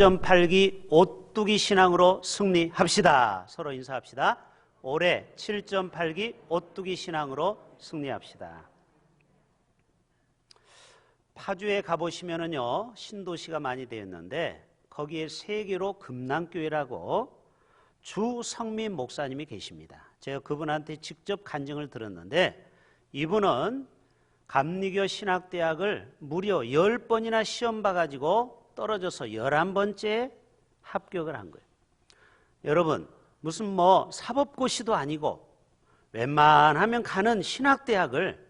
7.8기 오뚜기 신앙으로 승리합시다. 서로 인사합시다. 올해 7.8기 오뚜기 신앙으로 승리합시다. 파주에 가보시면은요, 신도시가 많이 되었는데 거기에 세계로 금남교회라고 주성민 목사님이 계십니다. 제가 그분한테 직접 간증을 들었는데 이분은 감리교 신학대학을 무려 10번이나 시험 봐가지고 떨어져서 11번째 합격을 한 거예요. 여러분, 무슨 사법고시도 아니고 웬만하면 가는 신학대학을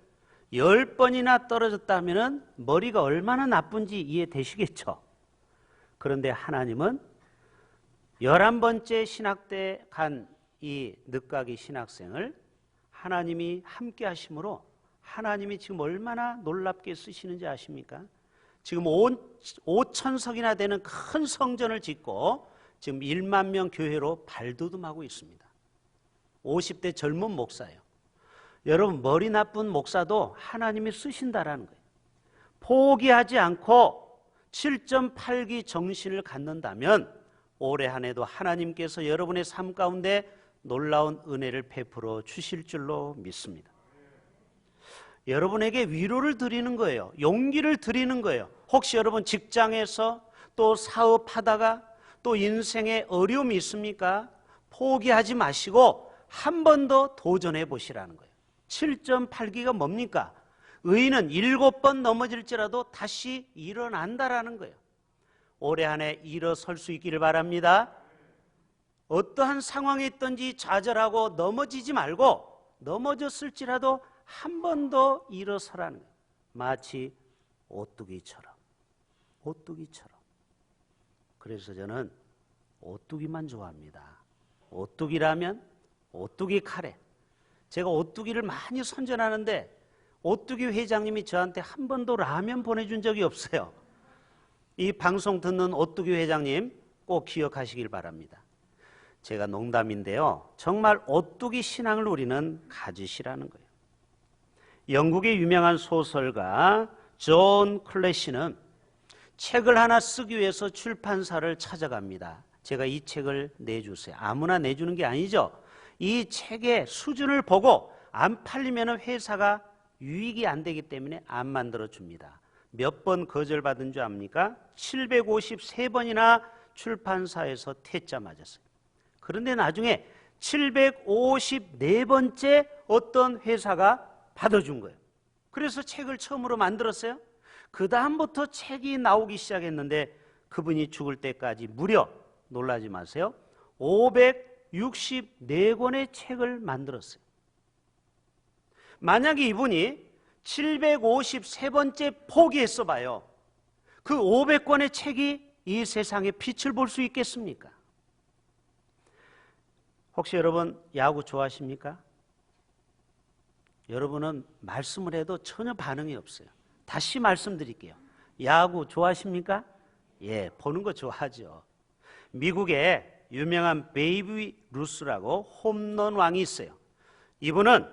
10번이나 떨어졌다면 머리가 얼마나 나쁜지 이해되시겠죠? 그런데 하나님은 11번째 신학대 간 이 늦가기 신학생을 하나님이 함께 하심으로 하나님이 지금 얼마나 놀랍게 쓰시는지 아십니까? 지금 5천석이나 되는 큰 성전을 짓고 지금 1만 명 교회로 발돋움하고 있습니다. 50대 젊은 목사예요. 여러분, 머리 나쁜 목사도 하나님이 쓰신다라는 거예요. 포기하지 않고 7.8기 정신을 갖는다면 올해 한 해도 하나님께서 여러분의 삶 가운데 놀라운 은혜를 베풀어 주실 줄로 믿습니다. 여러분에게 위로를 드리는 거예요. 용기를 드리는 거예요. 혹시 여러분 직장에서 또 사업하다가 또 인생에 어려움이 있습니까? 포기하지 마시고 한 번 더 도전해 보시라는 거예요. 7.8기가 뭡니까? 의인은 7번 넘어질지라도 다시 일어난다라는 거예요. 올해 한 해 일어설 수 있기를 바랍니다. 어떠한 상황에 있든지 좌절하고 넘어지지 말고 넘어졌을지라도 한 번 더 일어서라는 거예요. 마치 오뚜기처럼. 그래서 저는 오뚜기만 좋아합니다. 오뚜기라면 오뚜기 카레. 제가 오뚜기를 많이 선전하는데 오뚜기 회장님이 저한테 한 번도 라면 보내준 적이 없어요. 이 방송 듣는 오뚜기 회장님 꼭 기억하시길 바랍니다. 제가 농담인데요, 정말 오뚜기 신앙을 우리는 가지시라는 거예요. 영국의 유명한 소설가 존 클래시는 책을 하나 쓰기 위해서 출판사를 찾아갑니다. 제가 이 책을 내주세요. 아무나 내주는 게 아니죠. 이 책의 수준을 보고 안 팔리면 회사가 유익이 안 되기 때문에 안 만들어줍니다. 몇 번 거절받은 줄 압니까? 753번이나 출판사에서 퇴짜 맞았어요. 그런데 나중에 754번째 어떤 회사가 받아준 거예요. 그래서 책을 처음으로 만들었어요. 그 다음부터 책이 나오기 시작했는데 그분이 죽을 때까지 무려, 놀라지 마세요, 564권의 책을 만들었어요. 만약에 이분이 753번째 포기했어 봐요. 그 500권의 책이 이 세상에 빛을 볼 수 있겠습니까? 혹시 여러분 야구 좋아하십니까? 여러분은 말씀을 해도 전혀 반응이 없어요. 다시 말씀드릴게요. 야구 좋아하십니까? 예, 보는 거 좋아하죠. 미국에 유명한 베이비 루스라고 홈런 왕이 있어요. 이분은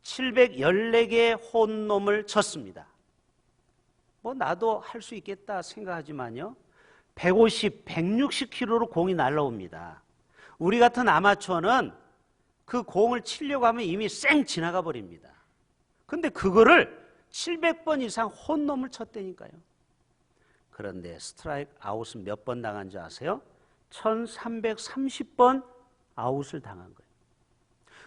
714개의 홈런을 쳤습니다. 나도 할 수 있겠다 생각하지만요, 150, 160km로 공이 날아옵니다. 우리 같은 아마추어는 그 공을 치려고 하면 이미 쌩 지나가 버립니다. 근데 그거를 700번 이상 홈런을 쳤다니까요. 그런데 스트라이크 아웃은 몇 번 당한 줄 아세요? 1330번 아웃을 당한 거예요.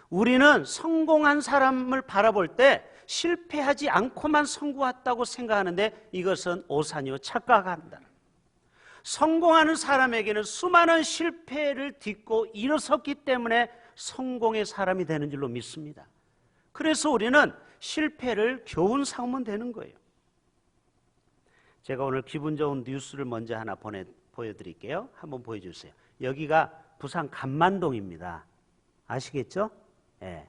우리는 성공한 사람을 바라볼 때 실패하지 않고만 성공했다고 생각하는데 이것은 오산이요, 착각한다. 성공하는 사람에게는 수많은 실패를 딛고 일어섰기 때문에 성공의 사람이 되는 줄로 믿습니다. 그래서 우리는 실패를 교훈 삼으면 되는 거예요. 제가 오늘 기분 좋은 뉴스를 먼저 하나 보여드릴게요. 한번 보여주세요. 여기가 부산 감만동입니다. 아시겠죠? 예.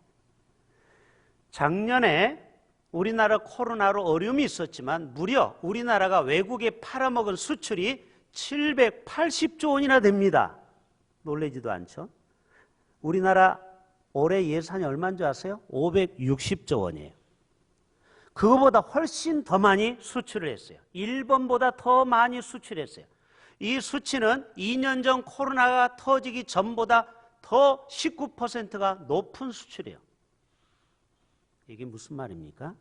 작년에 우리나라 코로나로 어려움이 있었지만 무려 우리나라가 외국에 팔아먹은 수출이 780조 원이나 됩니다. 놀라지도 않죠? 우리나라 올해 예산이 얼마인 줄 아세요? 560조 원이에요. 그거보다 훨씬 더 많이 수출을 했어요. 일본보다 더 많이 수출했어요. 이 수치는 2년 전 코로나가 터지기 전보다 더 19%가 높은 수치래요. 이게 무슨 말입니까?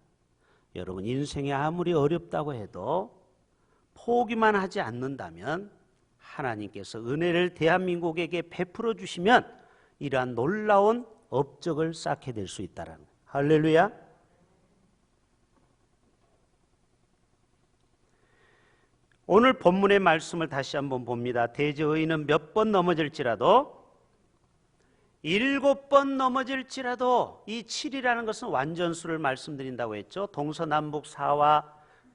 여러분, 인생이 아무리 어렵다고 해도 포기만 하지 않는다면 하나님께서 은혜를 대한민국에게 베풀어 주시면 이러한 놀라운 업적을 쌓게 될 수 있다는 거예요. 할렐루야. 오늘 본문의 말씀을 다시 한번 봅니다. 대저 의인은 몇 번 넘어질지라도 7번 넘어질지라도, 이 7이라는 것은 완전수를 말씀드린다고 했죠. 동서남북 4와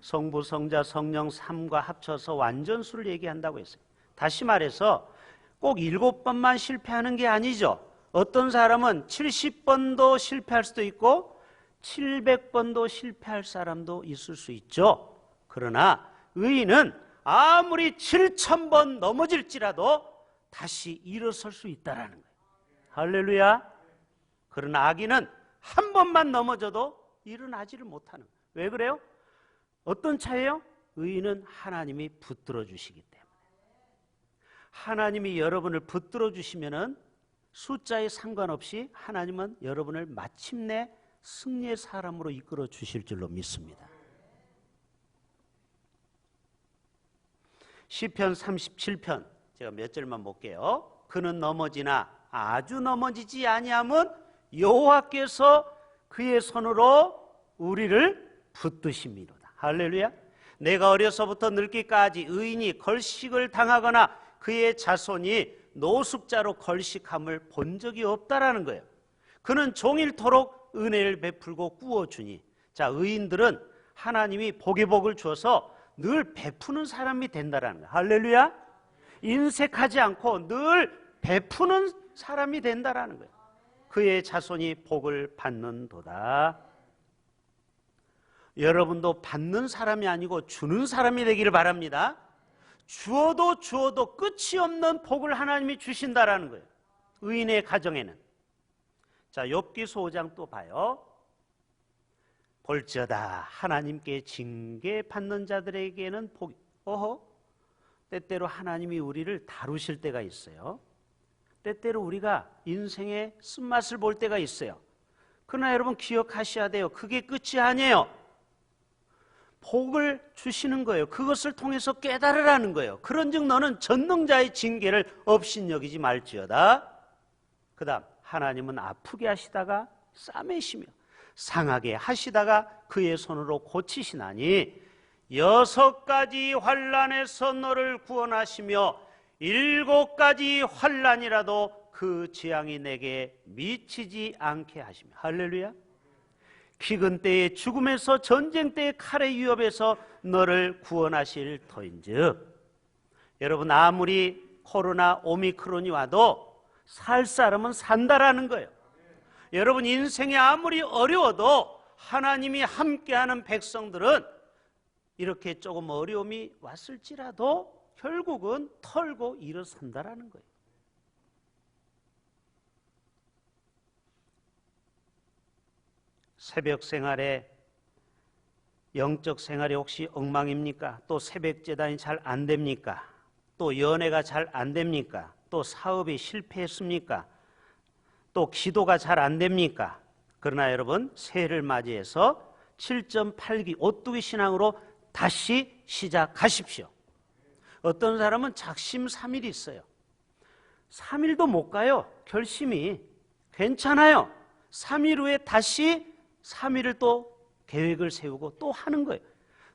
성부, 성자, 성령 3과 합쳐서 완전수를 얘기한다고 했어요. 다시 말해서 꼭 7번만 실패하는 게 아니죠. 어떤 사람은 70번도 실패할 수도 있고 700번도 실패할 사람도 있을 수 있죠. 그러나 의인은 아무리 7000번 넘어질지라도 다시 일어설 수 있다는 거예요. 할렐루야. 그러나 악인은 한 번만 넘어져도 일어나지를 못하는 거예요. 왜 그래요? 어떤 차이예요? 의인은 하나님이 붙들어 주시기 때문에. 하나님이 여러분을 붙들어 주시면은 숫자에 상관없이 하나님은 여러분을 마침내 승리의 사람으로 이끌어 주실 줄로 믿습니다. 시편 37편 제가 몇 절만 볼게요. 그는 넘어지나 아주 넘어지지 아니함은 여호와께서 그의 손으로 우리를 붙드심이로다. 할렐루야. 내가 어려서부터 늙기까지 의인이 걸식을 당하거나 그의 자손이 노숙자로 걸식함을 본 적이 없다라는 거예요. 그는 종일토록 은혜를 베풀고 꾸어주니. 자, 의인들은 하나님이 복의 복을 주어서 늘 베푸는 사람이 된다라는 거예요. 할렐루야. 인색하지 않고 늘 베푸는 사람이 된다라는 거예요. 그의 자손이 복을 받는도다. 여러분도 받는 사람이 아니고 주는 사람이 되기를 바랍니다. 주어도 주어도 끝이 없는 복을 하나님이 주신다라는 거예요. 의인의 가정에는. 자, 욥기서 5장 또 봐요. 볼지어다 하나님께 징계받는 자들에게는 복이. 때때로 하나님이 우리를 다루실 때가 있어요. 때때로 우리가 인생의 쓴맛을 볼 때가 있어요. 그러나 여러분 기억하셔야 돼요. 그게 끝이 아니에요. 복을 주시는 거예요. 그것을 통해서 깨달으라는 거예요. 그런즉 너는 전능자의 징계를 업신여기지 말지어다. 그 다음 하나님은 아프게 하시다가 싸매시며 상하게 하시다가 그의 손으로 고치시나니 6가지 환난에서 너를 구원하시며 7가지 환난이라도 그 재앙이 내게 미치지 않게 하시며. 할렐루야. 기근 때의 죽음에서 전쟁 때의 칼의 위협에서 너를 구원하실 터인즉. 여러분, 아무리 코로나 오미크론이 와도 살 사람은 산다라는 거예요. 여러분, 인생이 아무리 어려워도 하나님이 함께하는 백성들은 이렇게 조금 어려움이 왔을지라도 결국은 털고 일어선다라는 거예요. 새벽 생활에, 영적 생활이 혹시 엉망입니까? 또 새벽 제단이 잘 안 됩니까? 또 연애가 잘 안 됩니까? 또 사업이 실패했습니까? 또 기도가 잘 안 됩니까? 그러나 여러분, 새해를 맞이해서 7.8기 오뚜기 신앙으로 다시 시작하십시오. 어떤 사람은 작심 3일이 있어요. 3일도 못 가요. 결심이. 괜찮아요. 3일 후에 다시 3일을 또 계획을 세우고 또 하는 거예요.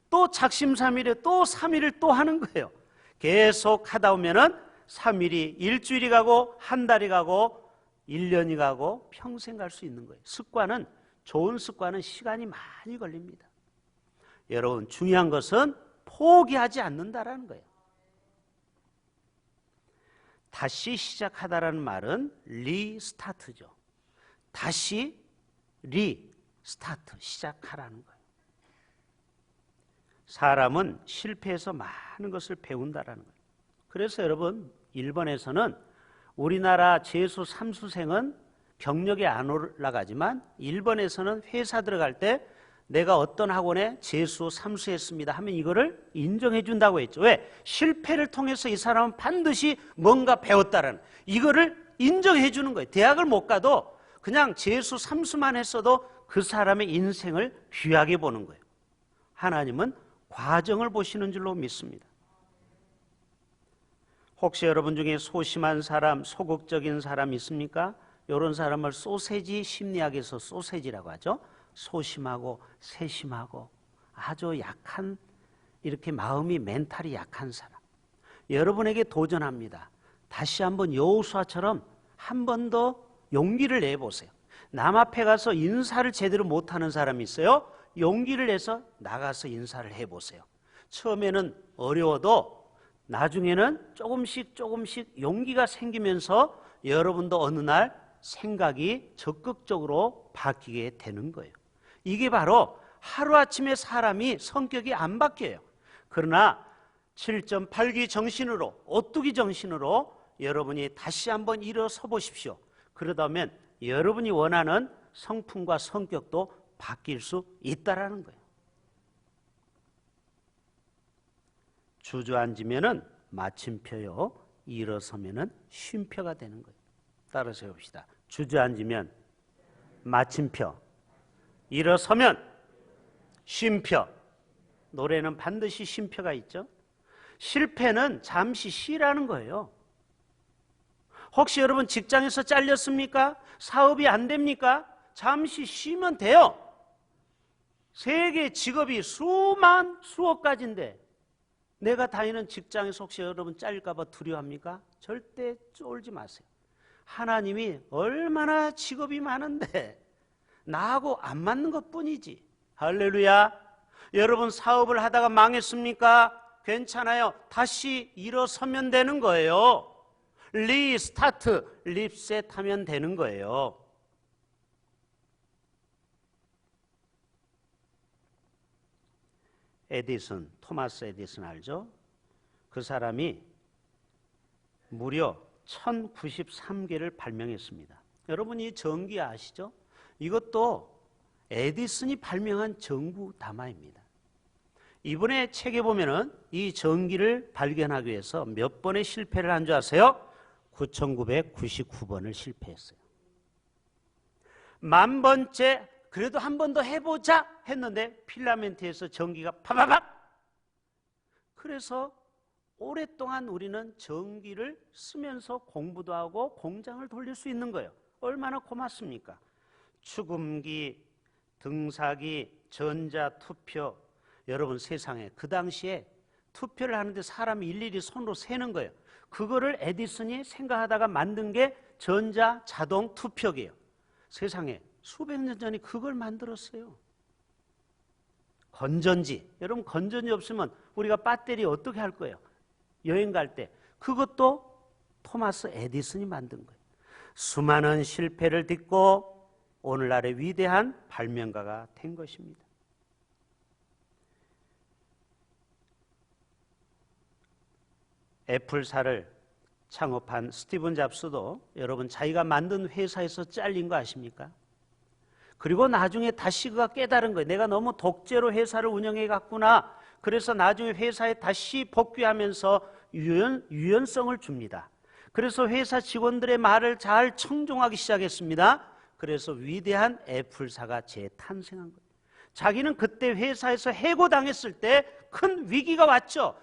또 작심 3일에 또 3일을 또 하는 거예요. 계속 하다 보면은 3일이 일주일이 가고 한 달이 가고 1년이 가고 평생 갈 수 있는 거예요. 습관은, 좋은 습관은 시간이 많이 걸립니다. 여러분, 중요한 것은 포기하지 않는다라는 거예요. 다시 시작하다라는 말은 리스타트죠. 다시 리스타트, 시작하라는 거예요. 사람은 실패해서 많은 것을 배운다라는 거예요. 그래서 여러분, 일본에서는 우리나라 재수 3수생은 경력이 안 올라가지만 일본에서는 회사 들어갈 때 내가 어떤 학원에 재수, 삼수했습니다 하면 이거를 인정해 준다고 했죠. 왜? 실패를 통해서 이 사람은 반드시 뭔가 배웠다라는 이거를 인정해 주는 거예요. 대학을 못 가도 그냥 재수, 삼수만 했어도 그 사람의 인생을 귀하게 보는 거예요. 하나님은 과정을 보시는 줄로 믿습니다. 혹시 여러분 중에 소심한 사람, 소극적인 사람 있습니까? 이런 사람을 소세지 심리학에서 소세지라고 하죠. 소심하고 세심하고 아주 약한, 이렇게 마음이 멘탈이 약한 사람, 여러분에게 도전합니다. 다시 한번 여호수아처럼 한 번 더 용기를 내보세요. 남 앞에 가서 인사를 제대로 못하는 사람이 있어요. 용기를 내서 나가서 인사를 해보세요. 처음에는 어려워도 나중에는 조금씩 용기가 생기면서 여러분도 어느 날 생각이 적극적으로 바뀌게 되는 거예요. 이게 바로 하루아침에 사람이 성격이 안 바뀌어요. 그러나 7.8기 정신으로, 오뚜기 정신으로 여러분이 다시 한번 일어서 보십시오. 그러다 보면 여러분이 원하는 성품과 성격도 바뀔 수 있다라는 거예요. 주저앉으면은 마침표요, 일어서면은 쉼표가 되는 거예요. 따라서 해봅시다. 주저앉으면 마침표, 일어서면 쉼표. 노래는 반드시 쉼표가 있죠. 실패는 잠시 쉬라는 거예요. 혹시 여러분 직장에서 잘렸습니까? 사업이 안 됩니까? 잠시 쉬면 돼요. 세계 직업이 수억 가지인데 내가 다니는 직장에서 혹시 여러분 잘릴까 봐 두려워합니까? 절대 쫄지 마세요. 하나님이 얼마나 직업이 많은데 나하고 안 맞는 것뿐이지. 할렐루야. 여러분 사업을 하다가 망했습니까? 괜찮아요. 다시 일어서면 되는 거예요. 리스타트, 리셋하면 되는 거예요. 에디슨, 토마스 에디슨 알죠? 그 사람이 무려 1093개를 발명했습니다. 여러분 이 전기 아시죠? 이것도 에디슨이 발명한 전구 다마입니다. 이번에 책에 보면은 이 전기를 발견하기 위해서 몇 번의 실패를 한 줄 아세요? 9999번을 실패했어요. 1000번째 그래도 한 번 더 해보자 했는데 필라멘트에서 전기가 파바박. 그래서 오랫동안 우리는 전기를 쓰면서 공부도 하고 공장을 돌릴 수 있는 거예요. 얼마나 고맙습니까? 축음기, 등사기, 전자투표. 여러분 세상에 그 당시에 투표를 하는데 사람이 일일이 손으로 세는 거예요. 그거를 에디슨이 생각하다가 만든 게 전자 자동 투표기예요. 세상에 수백 년 전에 그걸 만들었어요. 건전지. 여러분 건전지 없으면 우리가 배터리 어떻게 할 거예요? 여행 갈 때. 그것도 토마스 에디슨이 만든 거예요. 수많은 실패를 딛고 오늘날의 위대한 발명가가 된 것입니다. 애플사를 창업한 스티븐 잡스도 여러분 자기가 만든 회사에서 잘린 거 아십니까? 그리고 나중에 다시 그가 깨달은 거예요. 내가 너무 독재로 회사를 운영해 갔구나. 그래서 나중에 회사에 다시 복귀하면서 유연성을 줍니다. 그래서 회사 직원들의 말을 잘 청종하기 시작했습니다. 그래서 위대한 애플사가 재탄생한 거예요. 자기는 그때 회사에서 해고당했을 때 큰 위기가 왔죠.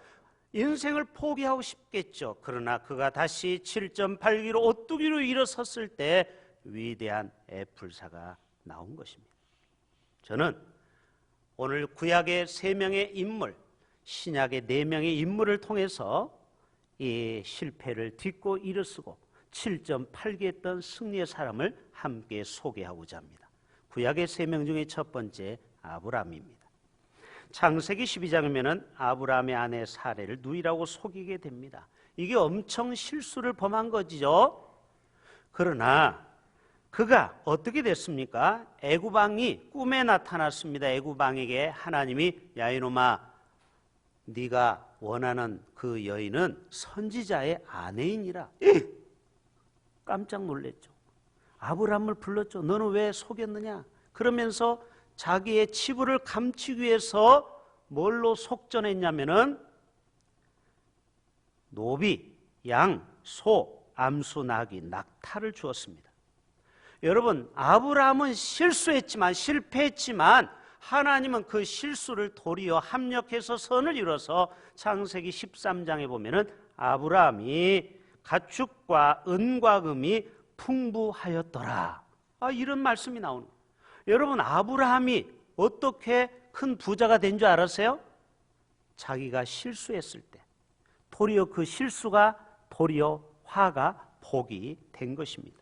인생을 포기하고 싶겠죠. 그러나 그가 다시 7.8기로 오뚜기로 일어섰을 때 위대한 애플사가 나온 것입니다. 저는 오늘 구약의 3명의 인물, 신약의 4명의 인물을 통해서 이 실패를 딛고 일어서고 7.8기 했던 승리의 사람을 함께 소개하고자 합니다. 구약의 3명 중에 첫 번째 아브라함입니다. 창세기 12장이면은 아브라함의 아내 사레를 누이라고 속이게 됩니다. 이게 엄청 실수를 범한 거죠. 그러나 그가 어떻게 됐습니까? 애구방이 꿈에 나타났습니다. 애구방에게 하나님이 야 이놈아 네가 원하는 그 여인은 선지자의 아내이니라. 깜짝 놀랐죠. 아브라함을 불렀죠. 너는 왜 속였느냐? 그러면서 자기의 치부를 감추기 위해서 뭘로 속전했냐면은 노비, 양, 소, 암수, 나귀, 낙타를 주었습니다. 여러분, 아브라함은 실수했지만, 실패했지만 하나님은 그 실수를 도리어 합력해서 선을 이뤄서 창세기 13장에 보면은 아브라함이 가축과 은과 금이 풍부하였더라, 이런 말씀이 나오는 거예요. 여러분, 아브라함이 어떻게 큰 부자가 된 줄 알았어요? 자기가 실수했을 때 도리어 그 실수가 도리어 화가 복이 된 것입니다.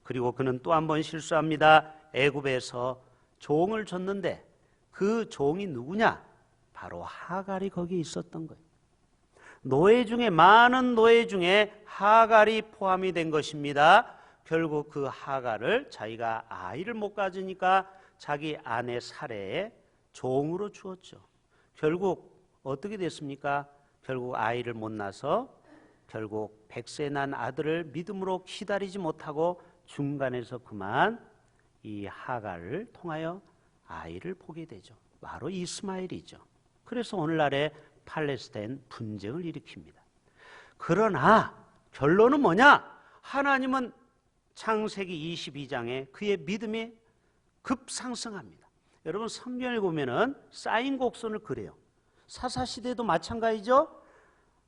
그리고 그는 또 한 번 실수합니다. 애굽에서 종을 줬는데 그 종이 누구냐? 바로 하갈이 거기에 있었던 거예요. 노예 중에, 많은 노예 중에 하갈이 포함이 된 것입니다. 결국 그 하갈을 자기가 아이를 못 가지니까 자기 아내 사레의 종으로 주었죠. 결국 어떻게 됐습니까? 결국 아이를 못 낳아서 결국 100세 난 아들을 믿음으로 기다리지 못하고 중간에서 그만 이 하갈을 통하여 아이를 보게 되죠. 바로 이스마엘이죠. 그래서 오늘날의 팔레스타인 분쟁을 일으킵니다. 그러나 결론은 뭐냐? 하나님은 창세기 22장에 그의 믿음이 급상승합니다. 여러분, 성경을 보면은 쌓인 곡선을 그려요. 사사시대도 마찬가지죠.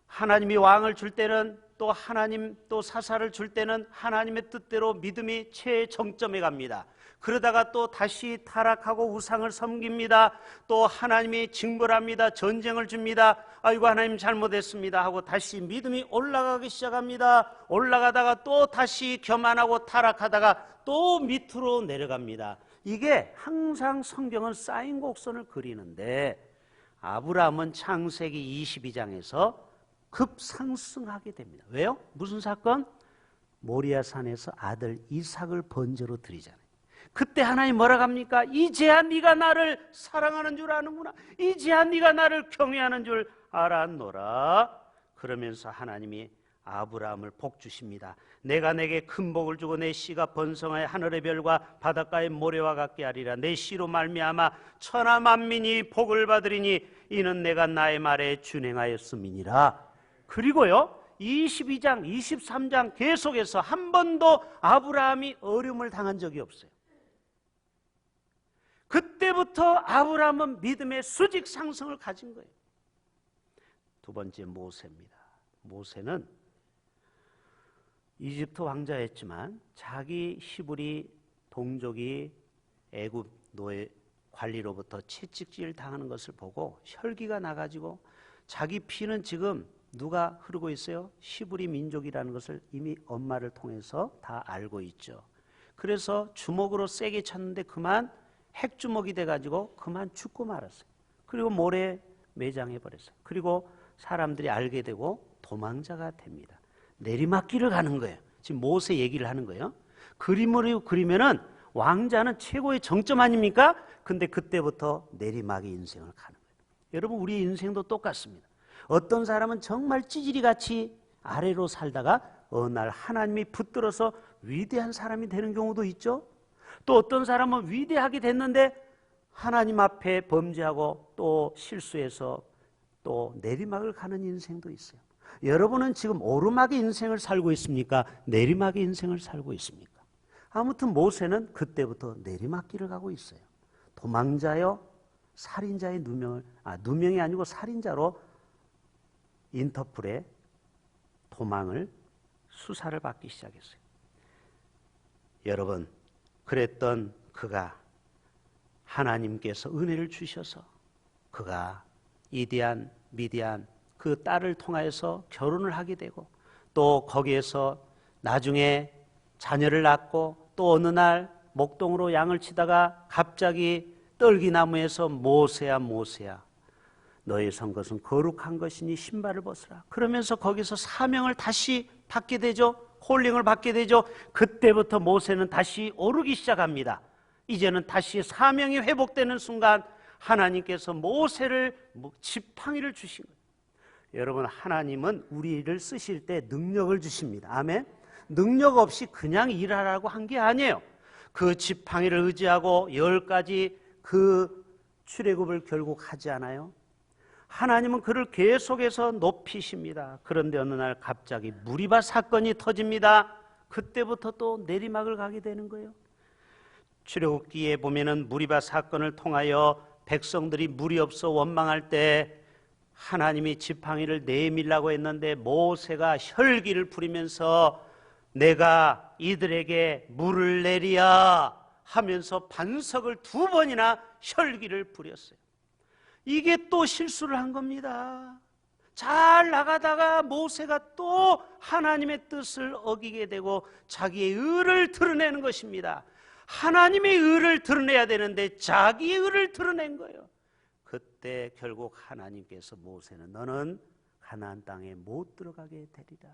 하나님이 왕을 줄 때는 또 하나님, 또 사사를 줄 때는 하나님의 뜻대로 믿음이 최정점에 갑니다. 그러다가 또 다시 타락하고 우상을 섬깁니다. 또 하나님이 징벌합니다. 전쟁을 줍니다. 아이고, 하나님 잘못했습니다 하고 다시 믿음이 올라가기 시작합니다. 올라가다가 또 다시 교만하고 타락하다가 또 밑으로 내려갑니다. 이게 항상 성경은 쌓인 곡선을 그리는데 아브라함은 창세기 22장에서 급상승하게 됩니다. 왜요? 무슨 사건? 모리아산에서 아들 이삭을 번제로 드리잖아요. 그때 하나님 뭐라고 합니까? 이제야 네가 나를 사랑하는 줄 아는구나. 이제야 네가 나를 경외하는 줄 알았노라. 그러면서 하나님이 아브라함을 복 주십니다. 내가 내게 큰 복을 주고 내 씨가 번성하여 하늘의 별과 바닷가의 모래와 같게 하리라. 내 씨로 말미암아 천하 만민이 복을 받으리니 이는 내가 나의 말에 준행하였음이니라. 그리고요, 22장, 23장 계속해서 한 번도 아브라함이 어려움을 당한 적이 없어요. 그때부터 아브라함은 믿음의 수직 상승을 가진 거예요. 두 번째, 모세입니다. 모세는 이집트 왕자였지만 자기 히브리 동족이 애굽 노예 관리로부터 채찍질 당하는 것을 보고 혈기가 나가지고 자기 피는 지금 누가 흐르고 있어요? 히브리 민족이라는 것을 이미 엄마를 통해서 다 알고 있죠. 그래서 주먹으로 세게 쳤는데 그만 핵주먹이 돼가지고 그만 죽고 말았어요. 그리고 모래에 매장해버렸어요. 그리고 사람들이 알게 되고 도망자가 됩니다. 내리막길을 가는 거예요. 지금 모세 얘기를 하는 거예요. 그림으로 그리면은 왕자는 최고의 정점 아닙니까? 근데 그때부터 내리막의 인생을 가는 거예요. 여러분, 우리 인생도 똑같습니다. 어떤 사람은 정말 찌질이같이 아래로 살다가 어느 날 하나님이 붙들어서 위대한 사람이 되는 경우도 있죠. 또 어떤 사람은 위대하게 됐는데 하나님 앞에 범죄하고 또 실수해서 또 내리막을 가는 인생도 있어요. 여러분은 지금 오르막의 인생을 살고 있습니까? 내리막의 인생을 살고 있습니까? 아무튼 모세는 그때부터 내리막길을 가고 있어요. 도망자요, 살인자의 누명이 아니고 살인자로 인터폴에 도망을, 수사를 받기 시작했어요. 여러분, 그랬던 그가 하나님께서 은혜를 주셔서 그가 이디안, 미디안 그 딸을 통하여서 결혼을 하게 되고 또 거기에서 나중에 자녀를 낳고 또 어느 날 목동으로 양을 치다가 갑자기 떨기나무에서 모세야 모세야 너의 선 것은 거룩한 것이니 신발을 벗으라. 그러면서 거기서 사명을 다시 받게 되죠. 홀링을 받게 되죠. 그때부터 모세는 다시 오르기 시작합니다. 이제는 다시 사명이 회복되는 순간 하나님께서 모세를 지팡이를 주신 거예요. 여러분, 하나님은 우리를 쓰실 때 능력을 주십니다. 아멘. 능력 없이 그냥 일하라고 한 게 아니에요. 그 지팡이를 의지하고 10가지 그 출애굽을 결국 하지 않아요? 하나님은 그를 계속해서 높이십니다. 그런데 어느 날 갑자기 무리바 사건이 터집니다. 그때부터 또 내리막을 가게 되는 거예요. 출애굽기에 보면은 무리바 사건을 통하여 백성들이 물이 없어 원망할 때 하나님이 지팡이를 내밀라고 했는데 모세가 혈기를 부리면서 내가 이들에게 물을 내리야 하면서 반석을 2번이나 혈기를 부렸어요. 이게 또 실수를 한 겁니다. 잘 나가다가 모세가 또 하나님의 뜻을 어기게 되고 자기의 의를 드러내는 것입니다. 하나님의 의를 드러내야 되는데 자기의 의를 드러낸 거예요. 그때 결국 하나님께서 모세는 너는 가나안 땅에 못 들어가게 되리라.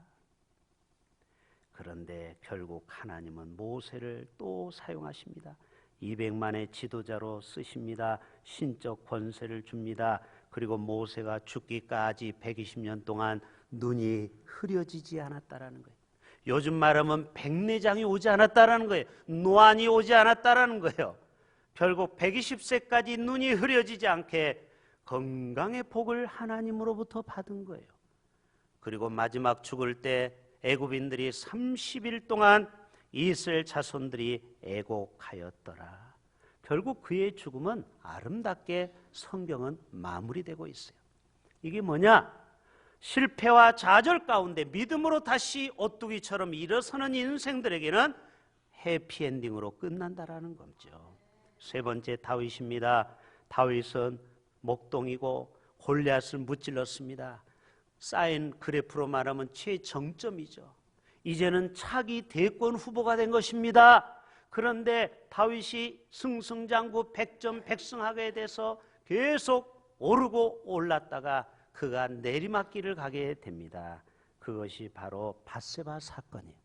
그런데 결국 하나님은 모세를 또 사용하십니다. 200만의 지도자로 쓰십니다. 신적 권세를 줍니다. 그리고 모세가 죽기까지 120년 동안 눈이 흐려지지 않았다라는 거예요. 요즘 말하면 백내장이 오지 않았다라는 거예요. 노안이 오지 않았다라는 거예요. 결국 120세까지 눈이 흐려지지 않게 건강의 복을 하나님으로부터 받은 거예요. 그리고 마지막 죽을 때 애굽인들이 30일 동안 이스라엘 자손들이 애곡하였더라. 결국 그의 죽음은 아름답게 성경은 마무리되고 있어요. 이게 뭐냐? 실패와 좌절 가운데 믿음으로 다시 오뚜기처럼 일어서는 인생들에게는 해피엔딩으로 끝난다라는 거죠. 세 번째 다윗입니다. 다윗은 목동이고 골리앗을 무찔렀습니다. 쌓인 그래프로 말하면 최정점이죠. 이제는 차기 대권 후보가 된 것입니다. 그런데 다윗이 승승장구 백전백승하게 돼서 계속 오르고 올랐다가 그가 내리막길을 가게 됩니다. 그것이 바로 밧세바 사건이에요.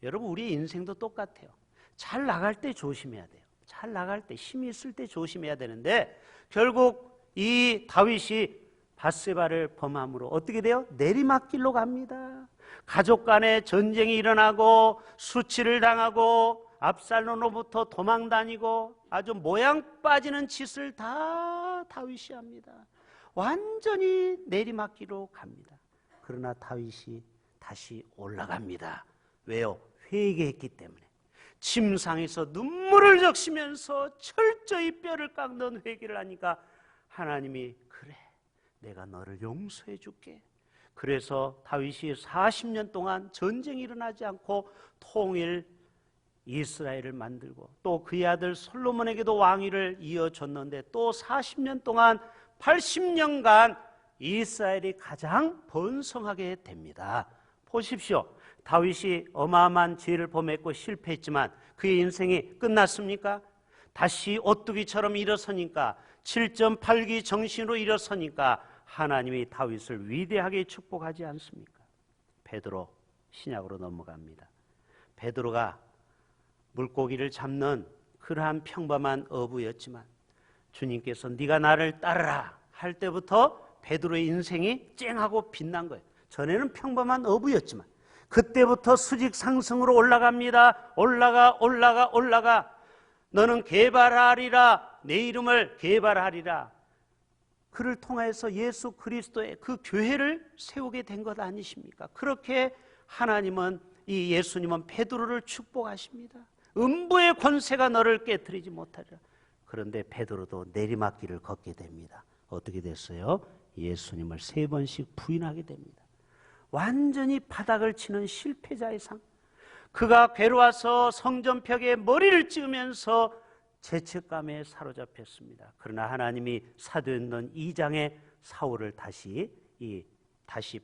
여러분, 우리 인생도 똑같아요. 잘 나갈 때 조심해야 돼요. 잘 나갈 때, 힘이 있을 때 조심해야 되는데 결국 이 다윗이 밧세바를 범함으로 어떻게 돼요? 내리막길로 갑니다. 가족 간에 전쟁이 일어나고 수치를 당하고 압살롬으로부터 도망 다니고 아주 모양 빠지는 짓을 다 다윗이 합니다. 완전히 내리막길로 갑니다. 그러나 다윗이 다시 올라갑니다. 왜요? 회개했기 때문에. 침상에서 눈물을 적시면서 철저히 뼈를 깎는 회개를 하니까 하나님이 그래, 내가 너를 용서해 줄게. 그래서 다윗이 40년 동안 전쟁이 일어나지 않고 통일 이스라엘을 만들고 또 그의 아들 솔로몬에게도 왕위를 이어줬는데 또 40년 동안 80년간 이스라엘이 가장 번성하게 됩니다. 보십시오. 다윗이 어마어마한 죄를 범했고 실패했지만 그의 인생이 끝났습니까? 다시 오뚜기처럼 일어서니까 7.8기 정신으로 일어서니까 하나님이 다윗을 위대하게 축복하지 않습니까? 베드로 신약으로 넘어갑니다. 베드로가 물고기를 잡는 그러한 평범한 어부였지만 주님께서 네가 나를 따르라 할 때부터 베드로의 인생이 쨍하고 빛난 거예요. 전에는 평범한 어부였지만 그때부터 수직 상승으로 올라갑니다. 올라가 너는 개발하리라. 내 이름을 개발하리라. 그를 통해서 예수 그리스도의 그 교회를 세우게 된 것 아니십니까? 그렇게 하나님은 이 예수님은 베드로를 축복하십니다. 음부의 권세가 너를 깨트리지 못하리라. 그런데 베드로도 내리막길을 걷게 됩니다. 어떻게 됐어요? 예수님을 3번씩 부인하게 됩니다. 완전히 바닥을 치는 실패자의 삶. 그가 괴로워서 성전벽에 머리를 찍으면서 죄책감에 사로잡혔습니다. 그러나 하나님이 사도행전 2장에 사울을 다시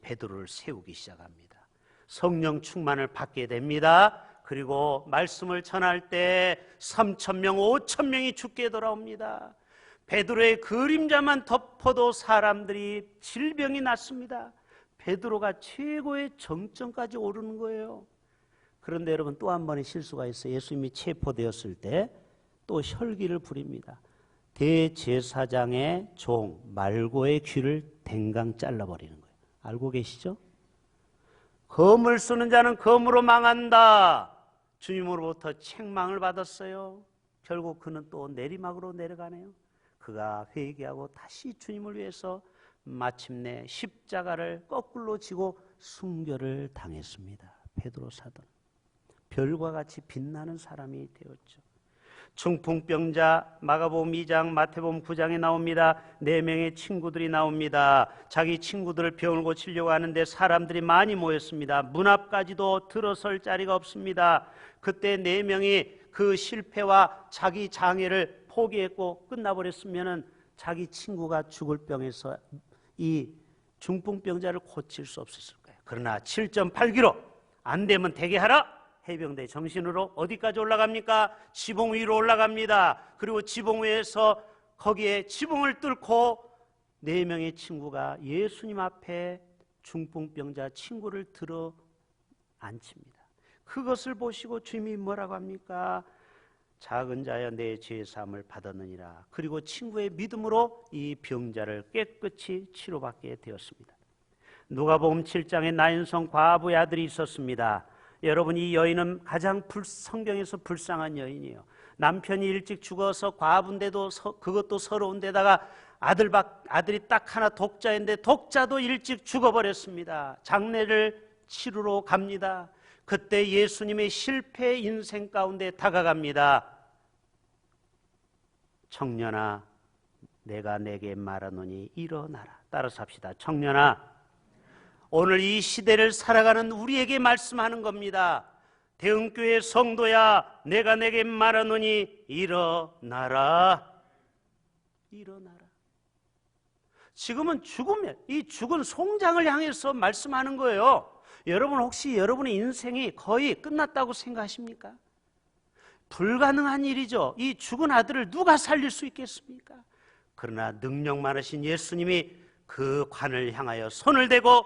베드로를 세우기 시작합니다. 성령 충만을 받게 됩니다. 그리고 말씀을 전할 때 3,000명, 5,000명이 죽게 돌아옵니다. 베드로의 그림자만 덮어도 사람들이 질병이 났습니다. 베드로가 최고의 정점까지 오르는 거예요. 그런데 여러분 또 한 번의 실수가 있어요. 예수님이 체포되었을 때 또 혈기를 부립니다. 대제사장의 종 말고의 귀를 댕강 잘라버리는 거예요. 알고 계시죠? 검을 쓰는 자는 검으로 망한다. 주님으로부터 책망을 받았어요. 결국 그는 또 내리막으로 내려가네요. 그가 회개하고 다시 주님을 위해서 마침내 십자가를 거꾸로 지고 순교를 당했습니다. 베드로 사도 별과 같이 빛나는 사람이 되었죠. 중풍병자 마가복음 2장 마태복음 9장에 나옵니다. 4명의 친구들이 나옵니다. 자기 친구들을 병을 고치려고 하는데 사람들이 많이 모였습니다. 문 앞까지도 들어설 자리가 없습니다. 그때 4명이 그 실패와 자기 장애를 포기했고 끝나버렸으면 자기 친구가 죽을 병에서 이 중풍병자를 고칠 수 없었을 거예요. 그러나 7.8km 안 되면 대게 하라. 해병대 정신으로 어디까지 올라갑니까? 지붕 위로 올라갑니다. 그리고 지붕 위에서 거기에 지붕을 뚫고 4명의 친구가 예수님 앞에 중풍병자 친구를 들어 앉힙니다. 그것을 보시고 주님이 뭐라고 합니까? 작은 자여 내 죄 사함을 받았느니라. 그리고 친구의 믿음으로 이 병자를 깨끗이 치료받게 되었습니다. 누가복음 7장에 나인성 과부의 아들이 있었습니다. 여러분, 이 여인은 가장 성경에서 불쌍한 여인이에요. 남편이 일찍 죽어서 과부인데도 그것도 서러운 데다가 아들이 딱 하나 독자인데 독자도 일찍 죽어버렸습니다. 장례를 치르러 갑니다. 그때 예수님의 실패 인생 가운데 다가갑니다. 청년아, 내가 내게 말하노니 일어나라. 따라서 합시다. 청년아, 오늘 이 시대를 살아가는 우리에게 말씀하는 겁니다. 대흥교회 성도야, 내가 내게 말하노니 일어나라. 일어나라. 지금은 이 죽은 송장을 향해서 말씀하는 거예요. 여러분, 혹시 여러분의 인생이 거의 끝났다고 생각하십니까? 불가능한 일이죠. 이 죽은 아들을 누가 살릴 수 있겠습니까? 그러나 능력 많으신 예수님이 그 관을 향하여 손을 대고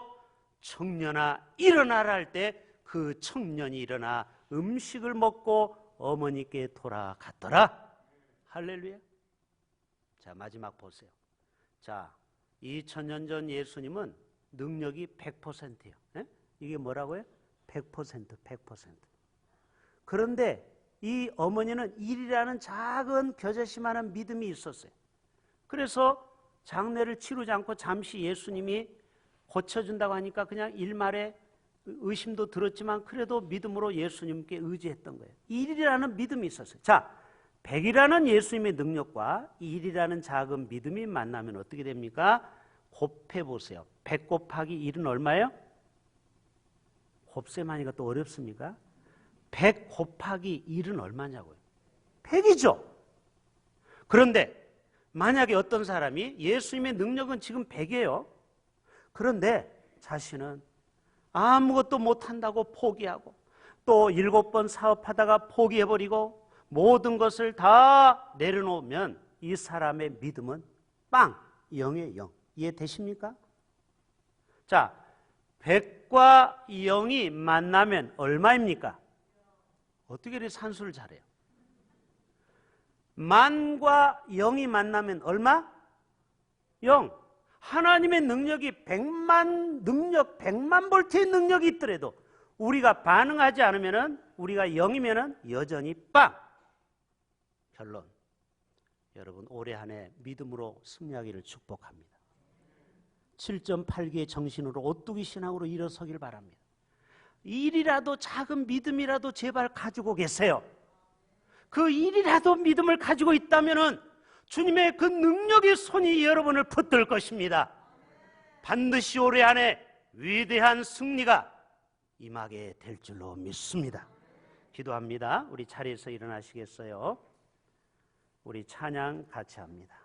청년아 일어나라 할 때 그 청년이 일어나 음식을 먹고 어머니께 돌아갔더라. 할렐루야. 자, 마지막 보세요. 자, 2000년 전 예수님은 능력이 100%예요. 네? 이게 뭐라고요? 100%. 그런데 이 어머니는 일이라는 작은 겨자씨만한 믿음이 있었어요. 그래서 장례를 치르지 않고 잠시 예수님이 고쳐준다고 하니까 그냥 일말에 의심도 들었지만 그래도 믿음으로 예수님께 의지했던 거예요. 일이라는 믿음이 있었어요. 자, 100이라는 예수님의 능력과 일이라는 작은 믿음이 만나면 어떻게 됩니까? 곱해보세요. 100 곱하기 1은 얼마예요? 곱셈하니까 또 어렵습니까? 100 곱하기 1은 얼마냐고요? 100이죠. 그런데 만약에 어떤 사람이 예수님의 능력은 지금 100이에요. 그런데 자신은 아무것도 못한다고 포기하고 또 7번 사업하다가 포기해버리고 모든 것을 다 내려놓으면 이 사람의 믿음은 빵! 0에 0. 이해되십니까? 자, 100과 0이 만나면 얼마입니까? 어떻게 이렇게 산수를 잘해요? 만과 0이 만나면 얼마? 0. 하나님의 능력이 100만 볼트의 능력이 있더라도 우리가 반응하지 않으면 우리가 0이면 여전히 빵. 결론. 여러분, 올해 한 해 믿음으로 승리하기를 축복합니다. 7.8기의 정신으로 오뚜기 신앙으로 일어서길 바랍니다. 일이라도 작은 믿음이라도 제발 가지고 계세요. 그 일이라도 믿음을 가지고 있다면 주님의 그 능력의 손이 여러분을 붙들 것입니다. 반드시 올해 안에 위대한 승리가 임하게 될 줄로 믿습니다. 기도합니다. 우리 자리에서 일어나시겠어요? 우리 찬양 같이 합니다.